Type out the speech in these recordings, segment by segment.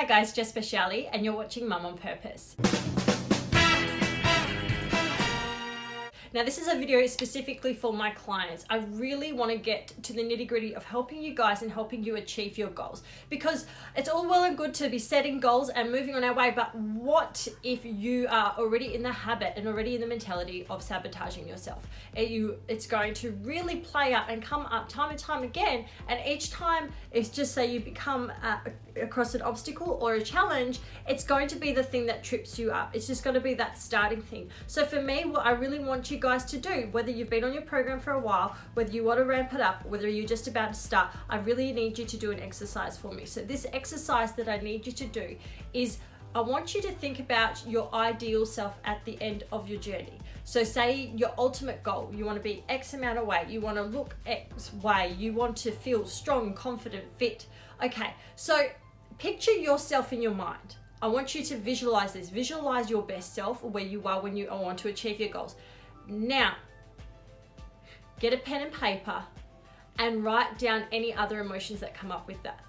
Hi guys, Jess Speciale, and you're watching Mum on Purpose. Now this is a video specifically for my clients. I really want to get to the nitty-gritty of helping you guys and helping you achieve your goals, because it's all well and good to be setting goals and moving on our way, but what if you are already in the habit and already in the mentality of sabotaging yourself? It's going to really play out and come up time and time again, and each time it's just say you become across an obstacle or a challenge, it's going to be the thing that trips you up. It's just going to be that starting thing. So for me, what I really want you guys to do, whether you've been on your program for a while, whether you want to ramp it up, whether you're just about to start, I really need you to do an exercise for me. So this exercise that I need you to do is, I want you to think about your ideal self at the end of your journey. So say your ultimate goal, you want to be X amount of weight, you want to look X way, you want to feel strong, confident, fit. Okay, so picture yourself in your mind. I want you to visualize this. Visualize your best self, where you are when you want to achieve your goals. Now, get a pen and paper and write down any other emotions that come up with that.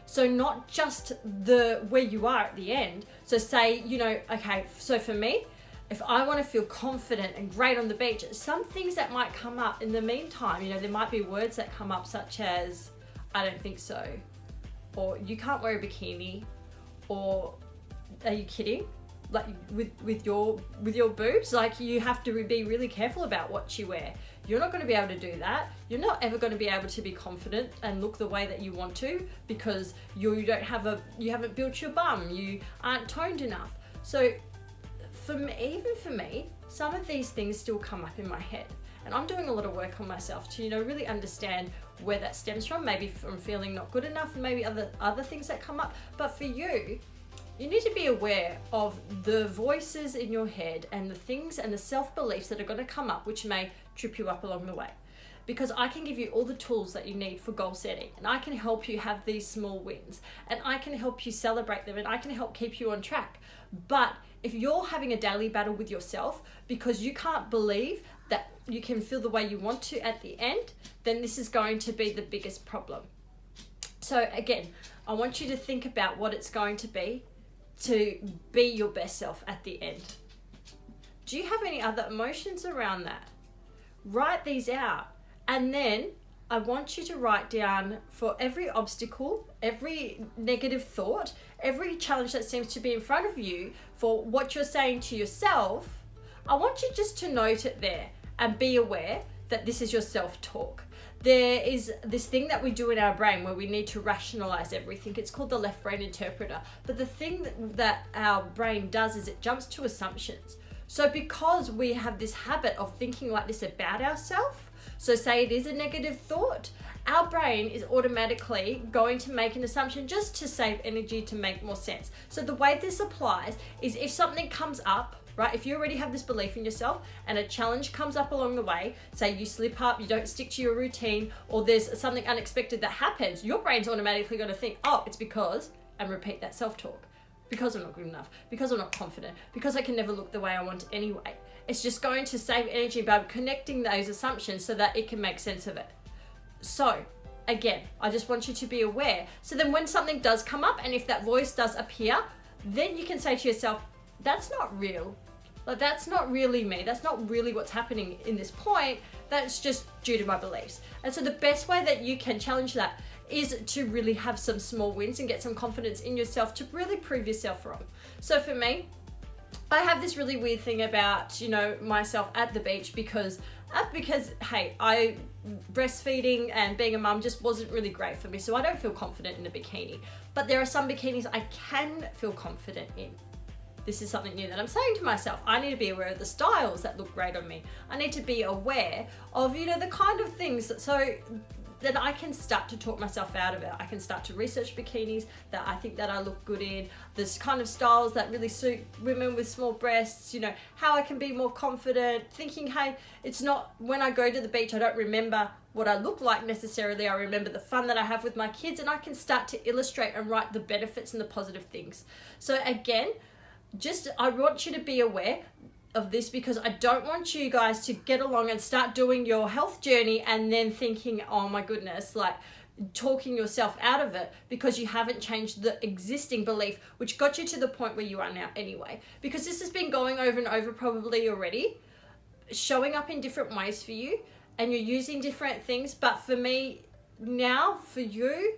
So not just the where you are at the end. So say, okay, so for me, if I want to feel confident and great on the beach, some things that might come up in the meantime, there might be words that come up such as, I don't think so, or you can't wear a bikini, or are you kidding? Like with your boobs, like you have to be really careful about what you wear. You're not going to be able to do that. You're not ever going to be able to be confident and look the way that you want to, because you haven't built your bum, you aren't toned enough. So even for me, some of these things still come up in my head, and I'm doing a lot of work on myself to really understand where that stems from. Maybe from feeling not good enough, and maybe other things that come up. But for you need to be aware of the voices in your head and the things and the self-beliefs that are going to come up, which may trip you up along the way. Because I can give you all the tools that you need for goal setting, and I can help you have these small wins, and I can help you celebrate them, and I can help keep you on track. But if you're having a daily battle with yourself because you can't believe that you can feel the way you want to at the end, then this is going to be the biggest problem. So again, I want you to think about what it's going to be your best self at the end. Do you have any other emotions around that? Write these out, and then I want you to write down for every obstacle, every negative thought, every challenge that seems to be in front of you, for what you're saying to yourself. I want you just to note it there and be aware that this is your self-talk. There is this thing that we do in our brain where we need to rationalize everything. It's called the left brain interpreter. But the thing that our brain does is it jumps to assumptions. So because we have this habit of thinking like this about ourselves, so say it is a negative thought, our brain is automatically going to make an assumption just to save energy, to make more sense. So the way this applies is, if something comes up, right? If you already have this belief in yourself and a challenge comes up along the way, say you slip up, you don't stick to your routine, or there's something unexpected that happens, your brain's automatically going to think, oh, it's because, and repeat that self-talk. Because I'm not good enough, because I'm not confident, because I can never look the way I want anyway. It's just going to save energy by connecting those assumptions so that it can make sense of it. So again, I just want you to be aware. So then when something does come up, and if that voice does appear, then you can say to yourself, that's not real. Like, that's not really me. That's not really what's happening in this point. That's just due to my beliefs. And so the best way that you can challenge that is to really have some small wins and get some confidence in yourself to really prove yourself wrong. So for me, I have this really weird thing about, myself at the beach because hey, breastfeeding and being a mum just wasn't really great for me. So I don't feel confident in a bikini, but there are some bikinis I can feel confident in. This is something new that I'm saying to myself. I need to be aware of the styles that look great on me. I need to be aware of, the kind of things so that I can start to talk myself out of it. I can start to research bikinis that I think that I look good in, this kind of styles that really suit women with small breasts, how I can be more confident, thinking, hey, it's not when I go to the beach, I don't remember what I look like necessarily. I remember the fun that I have with my kids, and I can start to illustrate and write the benefits and the positive things. So again, I want you to be aware of this, because I don't want you guys to get along and start doing your health journey and then thinking, oh my goodness, like talking yourself out of it because you haven't changed the existing belief, which got you to the point where you are now anyway. Because this has been going over and over probably already, showing up in different ways for you, and you're using different things. But for me now, for you,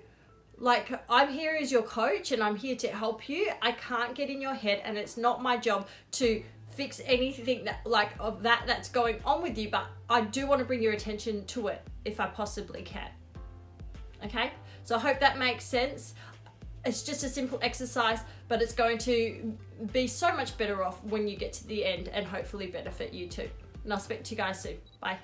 like, I'm here as your coach and I'm here to help you. I can't get in your head, and it's not my job to fix anything that like of that's going on with you, but I do want to bring your attention to it if I possibly can. Okay, so I hope that makes sense. It's just a simple exercise, but it's going to be so much better off when you get to the end, and hopefully benefit you too. And I'll speak to you guys soon. Bye.